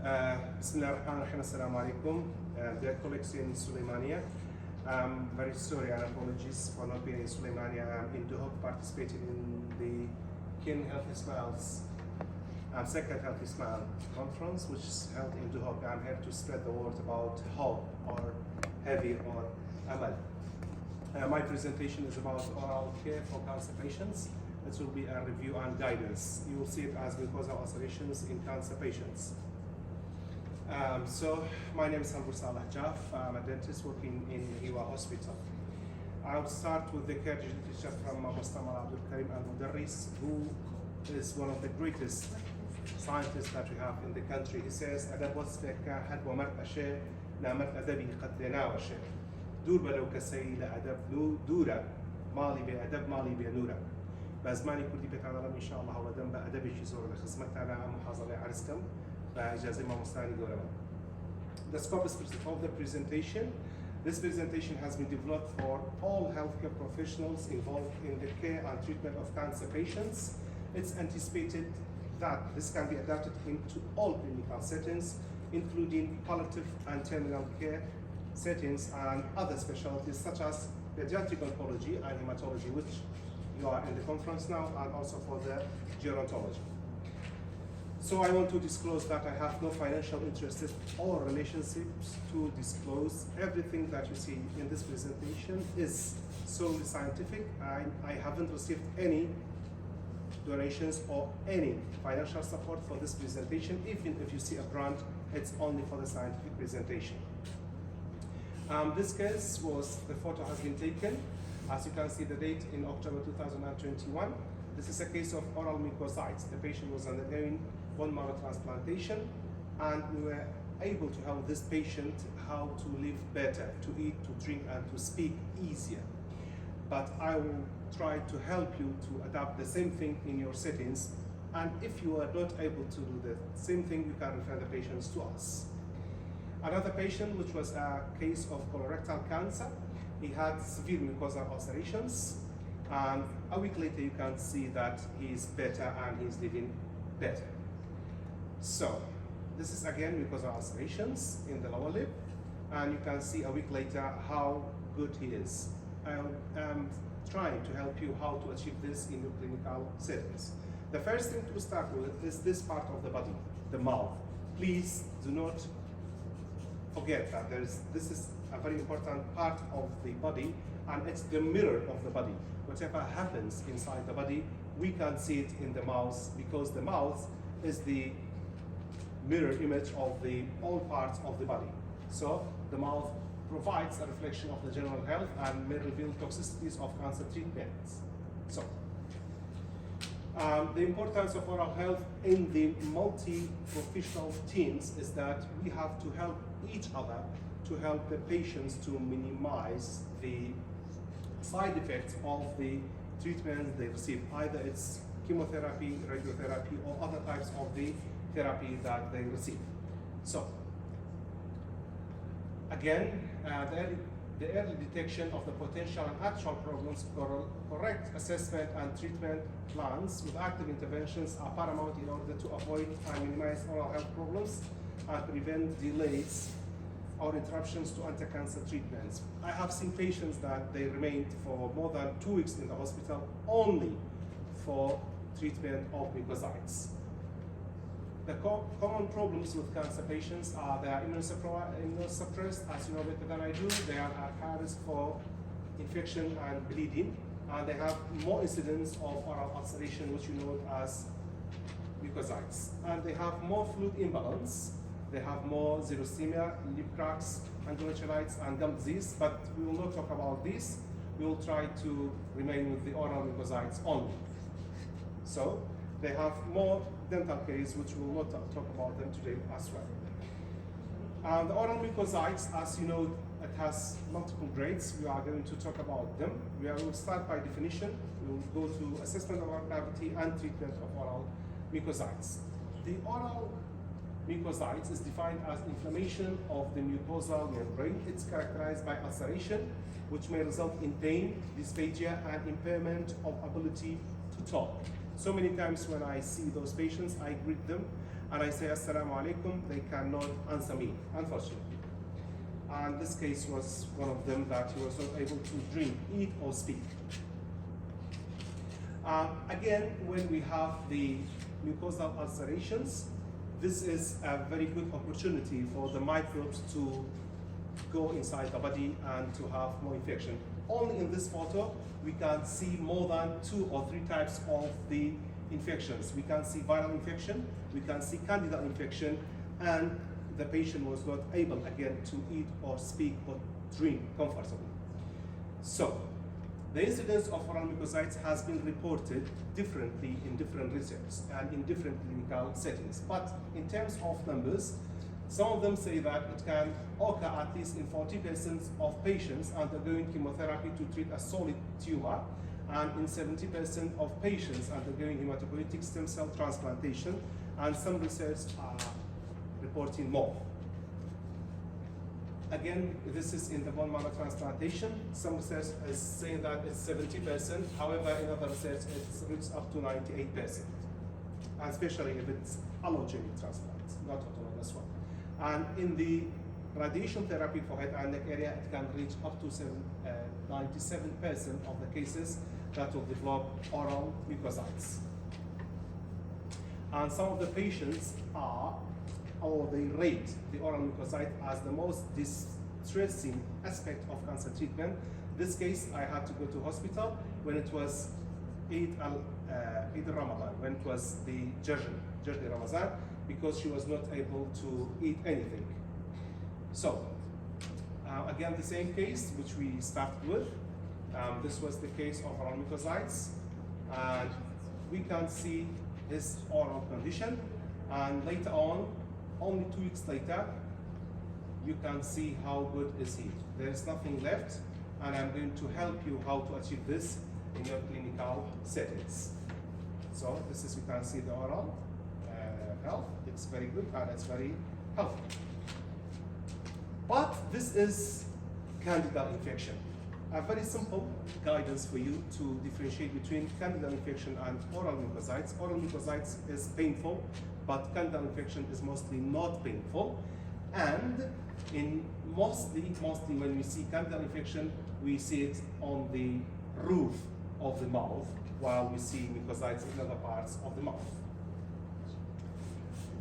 Bismillahirrahmanirrahim. Assalamu alaikum. Dear colleagues in Suleimania, I'm very sorry and apologies for not being in Suleimania. I'm in Duhok participating in the Kin Healthy Smiles, second Healthy Smile conference, which is held in Duhok. I'm here to spread the word about hope or heavy or amal. My presentation is about oral care for cancer patients. It will be a review and guidance. You will see it as mucosal ulcerations in cancer patients. So my name is Halgurd. I'm a dentist working in Hiwa Hospital. I'll start with the care teacher from Mustafa Abdul al-Mudarris, who is one of the greatest scientists that we have in the country. He says, "أدب وصفك حد ومرء أشياء نامت أدبي قد لنا وشيء دور بلو كسي لأدب دورة مالي بأدب مالي بنورة بزماني كردي بتعنا إن شاء الله ودم بأدب يجزور لخدمتنا محاضرة عرسكم بإجازة ما مستاني دورة." The scope of the presentation. This presentation has been developed for all healthcare professionals involved in the care and treatment of cancer patients. It's anticipated that this can be adapted into all clinical settings, including palliative and terminal care settings and other specialties such as pediatric oncology and hematology, which you are in the conference now, and also for the gerontology. So I want to disclose that I have no financial interests or relationships to disclose. Everything that you see in this presentation is solely scientific. I haven't received any donations or any financial support for this presentation. Even if you see a grant, it's only for the scientific presentation. This case the photo has been taken. As you can see, the date in October 2021. This is a case of oral mucositis. The patient was undergoing bone marrow transplantation, and we were able to help this patient how to live better, to eat, to drink, and to speak easier. But I will try to help you to adapt the same thing in your settings, and if you are not able to do the same thing, you can refer the patients to us. Another patient, which was a case of colorectal cancer, he had severe mucosal ulcerations, and a week later you can see that he is better and he's living better. So this is again mucosal ulcerations in the lower lip, and you can see a week later how good he is. I'm trying to help you how to achieve this in your clinical settings. The first thing to start with is this part of the body, the mouth. Please do not forget that this is a very important part of the body, and it's the mirror of the body. Whatever happens inside the body, we can see it in the mouth, because the mouth is the mirror image of all parts of the body. So the mouth provides a reflection of the general health and may reveal toxicities of cancer treatments. So the importance of oral health in the multi-professional teams is that we have to help each other to help the patients to minimize the side effects of the treatments they receive. Either it's chemotherapy, radiotherapy, or other types of the therapy that they receive. So again, the early detection of the potential and actual problems, correct assessment and treatment plans with active interventions are paramount in order to avoid and minimize oral health problems and prevent delays or interruptions to anti-cancer treatments. I have seen patients that they remained for more than 2 weeks in the hospital only for treatment of mucositis. The common problems with cancer patients are they are immunosuppressed, as you know better than I do. They are at high risk for infection and bleeding, and they have more incidence of oral ulceration, which you know as mucositis. And they have more fluid imbalance. They have more xerostomia, lip cracks, gonoceritis, and gum disease. But we will not talk about this. We will try to remain with the oral mucositis only. So they have more dental caries, which we will not talk about them today as well. The oral mucositis, as you know, it has multiple grades. We are going to talk about them. We will start by definition. We will go to assessment of oral cavity and treatment of oral mucositis. The oral mucositis is defined as inflammation of the mucosal membrane. It's characterized by ulceration, which may result in pain, dysphagia, and impairment of ability to talk. So many times when I see those patients, I greet them and I say Assalamu alaikum, they cannot answer me, unfortunately. And this case was one of them, that he was not able to drink, eat, or speak. Again, when we have the mucosal ulcerations, this is a very good opportunity for the microbes to go inside the body and to have more infection. Only in this photo, we can see more than 2 or 3 types of the infections. We can see viral infection, we can see candidal infection, and the patient was not able again to eat or speak or drink comfortably. So, the incidence of oral mucositis has been reported differently in different research and in different clinical settings. But in terms of numbers, some of them say that it can occur at least in 40% of patients undergoing chemotherapy to treat a solid tumor, and in 70% of patients undergoing hematopoietic stem cell transplantation, and some research are reporting more. Again, this is in the bone marrow transplantation. Some research is saying that it's 70%. However, in other research, it's reached up to 98%, and especially if it's allogeneic transplant, not autologous one. And in the radiation therapy for head and neck area, it can reach up to 97% of the cases that will develop oral mucositis. And some of the patients they rate the oral mucositis as the most distressing aspect of cancer treatment. This case, I had to go to hospital when it was Eid al-Ramadan, when it was the Jardi Ramadan, because she was not able to eat anything. So, again, the same case which we started with. This was the case of oral mucositis, and we can see his oral condition, and later on, only 2 weeks later, you can see how good is he. There is nothing left, and I'm going to help you how to achieve this in your clinical settings. So this is, you can see the oral health. It's very good and it's very healthy. But this is candidal infection. A very simple guidance for you to differentiate between candidal infection and oral mucositis. Oral mucositis is painful, but candidal infection is mostly not painful. And in mostly when we see candidal infection, we see it on the roof of the mouth, while we see mucositis in other parts of the mouth.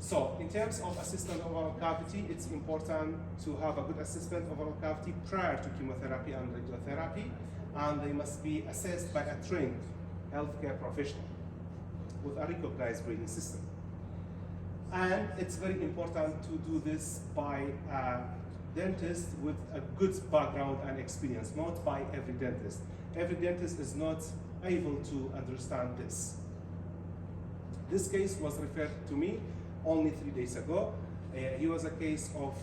So, in terms of assessment of oral cavity, it's important to have a good assessment of oral cavity prior to chemotherapy and radiotherapy, and they must be assessed by a trained healthcare professional with a recognized grading system. And it's very important to do this by a dentist with a good background and experience, not by every dentist. Every dentist is not able to understand this. This case was referred to me only 3 days ago. He was a case of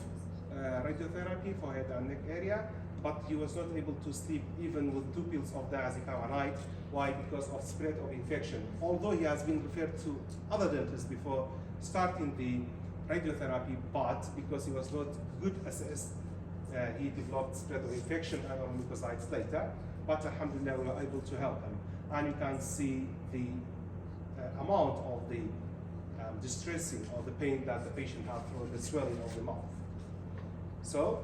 radiotherapy for head and neck area, but he was not able to sleep even with 2 pills of diazepam a night. Why? Because of spread of infection. Although he has been referred to other dentists before starting the radiotherapy, but because he was not good assessed, he developed spread of infection and oral mucositis later. But alhamdulillah, we were able to help him. And you can see the amount of the distressing or the pain that the patient had from the swelling of the mouth. So,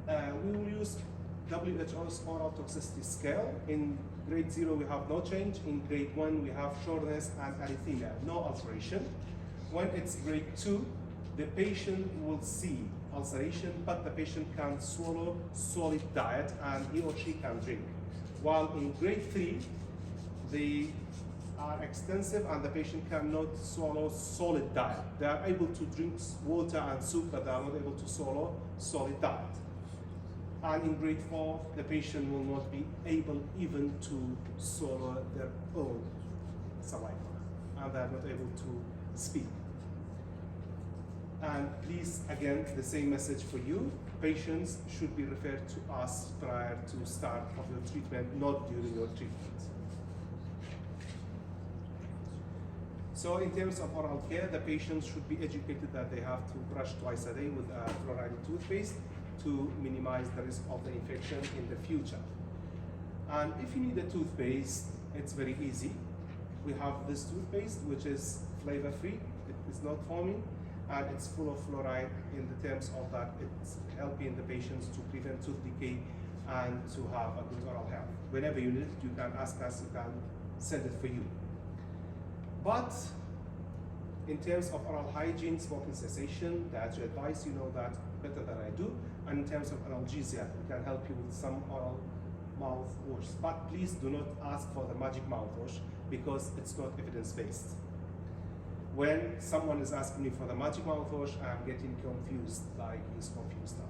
we will use WHO's oral toxicity scale. In grade 0, we have no change. In grade 1, we have shortness and erythema, no ulceration. When it's grade 2, the patient will see ulceration, but the patient can swallow solid diet and he or she can drink. While in grade 3, they are extensive and the patient cannot swallow solid diet. They are able to drink water and soup, but they are not able to swallow solid diet. And in grade 4, the patient will not be able even to swallow their own saliva, and they are not able to speak. And please, again, the same message for you. Patients should be referred to us prior to start of your treatment, not during your treatment. So in terms of oral care, the patients should be educated that they have to brush twice a day with a fluoride toothpaste to minimize the risk of the infection in the future. And if you need a toothpaste, it's very easy. We have this toothpaste, which is flavor free, it is not foaming, and it's full of fluoride in the terms of that it's helping the patients to prevent tooth decay and to have a good oral health. Whenever you need it, you can ask us, you can send it for you. But in terms of oral hygiene, smoking cessation, that's your advice, you know that better than I do. And in terms of analgesia, we can help you with some oral mouthwash. But please do not ask for the magic mouthwash because it's not evidence-based. When someone is asking me for the magic mouthwash, I'm getting confused, like he's confused now.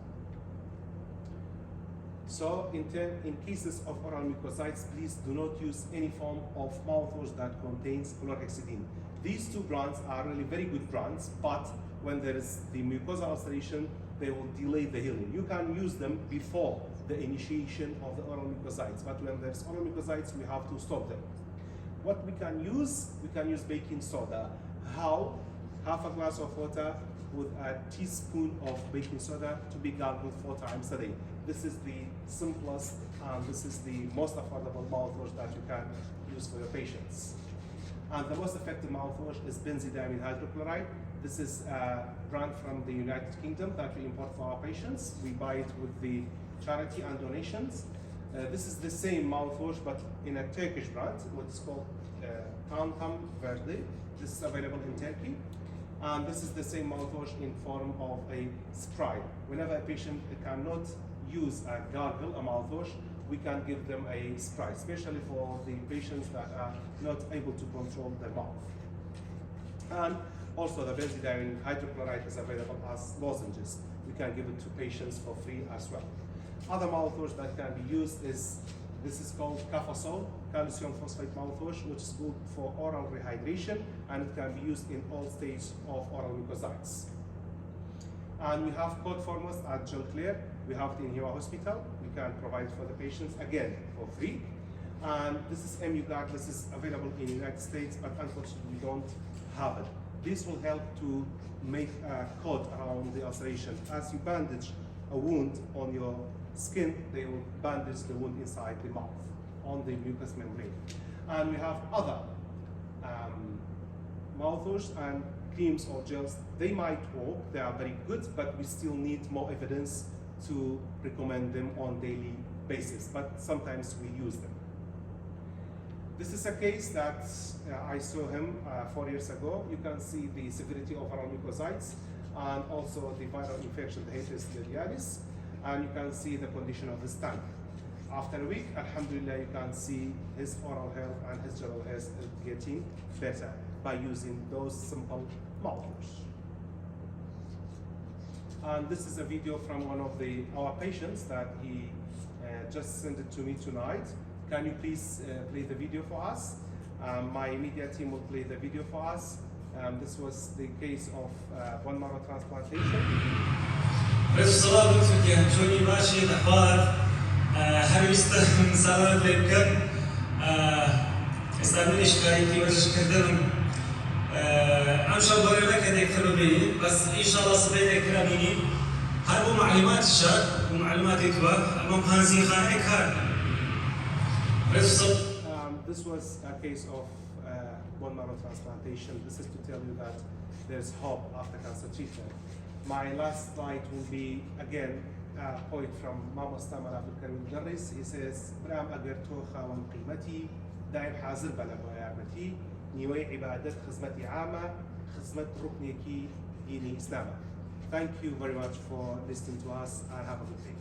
So in cases of oral mucositis, please do not use any form of mouthwash that contains chlorhexidine. These two brands are really very good brands, but when there is the mucosal ulceration, they will delay the healing. You can use them before the initiation of the oral mucositis, but when there's oral mucositis, we have to stop them. What we can use baking soda. How? Half a glass of water with a teaspoon of baking soda to be gargled 4 times a day. This is the simplest and this is the most affordable mouthwash that you can use for your patients. And the most effective mouthwash is benzodiazepine hydrochloride. This is a brand from the United Kingdom that we import for our patients. We buy it with the charity and donations. This is the same mouthwash but in a Turkish brand, what's called Untitled Chapter. This is available in Turkey. And this is the same mouthwash in form of a spray. Whenever a patient cannot use a gargle, a mouthwash, we can give them a spray, especially for the patients that are not able to control their mouth. And also the benzodiazepine hydrochloride is available as lozenges. We can give it to patients for free as well. Other mouthwash that can be used is, this is called Cafosol, calcium phosphate mouthwash, which is good for oral rehydration, and it can be used in all stages of oral mucositis. And we have code formulas at Gel Clear. We have it in Hiwa Hospital. We can provide for the patients, again, for free. And this is MUGAC. This is available in the United States, but unfortunately we don't have it. This will help to make a coat around the ulceration. As you bandage a wound on your skin, they will bandage the wound inside the mouth, on the mucous membrane. And we have other mouthwash and creams or gels. They might work, they are very good, but we still need more evidence to recommend them on daily basis, but sometimes we use them. This is a case that I saw him 4 years ago. You can see the severity of oral mucositis and also the viral infection, the herpes simplex, and you can see the condition of his tongue. After a week, alhamdulillah, you can see his oral health and his general health is getting better by using those simple mouthwash. And this is a video from one of our patients that he just sent it to me tonight. Can you please play the video for us? My media team will play the video for us. This was the case of bone marrow transplantation. أمشى بريلك هذيك تربيني بس إن شاء الله صبيتك تربيني هربوا معلومات الشر ومعلومات يتبع المهم هانزين خانك هار. This was a case of bone marrow transplantation. This is to tell you that there's hope after cancer treatment. My last slide will be again a quote from Dr.Halgurd. He says, "برام أجرتو خوان قيمتي داير حاضر بلا بيامتي نيوي عبادة خدمتي عامة خدمة ركنيكي ديني إسلامة." Thank you very much for listening to us and have a good day.